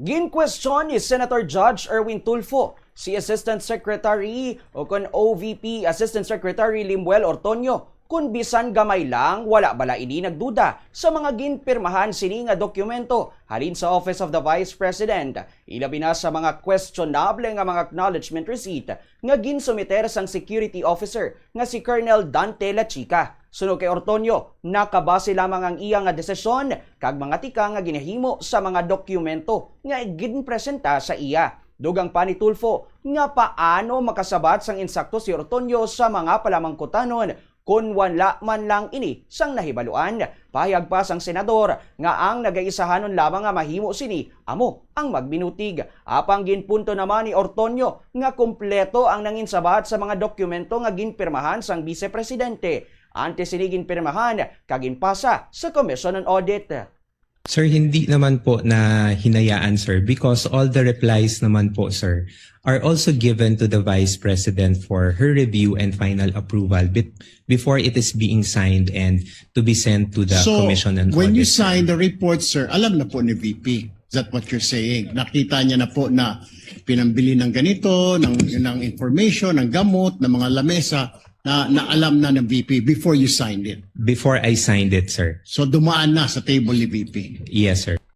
Gin-question ni Senator Judge Erwin Tulfo si Assistant Secretary o kon OVP Assistant Secretary Limuel Ortonio kung bisan gamay lang wala bala ini nagduda sa mga ginpirmahan sini nga dokumento halin sa Office of the Vice President. Ilabi na sa mga questionable nga mga acknowledgement receipt nga ginsumiter sang security officer nga si Colonel Dante Lachica. Sunog kay Ortonio, nakabase lamang ang iya nga desisyon kag mga tika nga ginahimo sa mga dokumento nga ginpresenta sa iya. Dugang pa ni Tulfo nga paano makasabat sang insakto si Ortonio sa mga palamangkutanon kung wala man lang ini sang nahibaluan. Pahayag pa sang senador nga ang nagaisahanon lamang nga mahimo sini amo ang magbinutig. Apang ginpunto naman ni Ortonio nga kumpleto ang nanginsabat sa mga dokumento nga ginpirmahan sang Vice Presidente. Ante sinigin pirmahan kaginpasa sa Commission on Audit. Sir, hindi naman po na hinayaan, sir, because all the replies naman po, sir, are also given to the Vice President for her review and final approval before it is being signed and to be sent to the Commission on Audit. So, when you sign the report, sir, alam na po ni VP. Is that what you're saying? Nakita niya na po na pinambili ng ganito, ng information, ng gamot, ng mga lamesa, na alam na ng VP before you signed it. Before I signed it, sir. So dumaan na sa table ni VP. Yes, sir.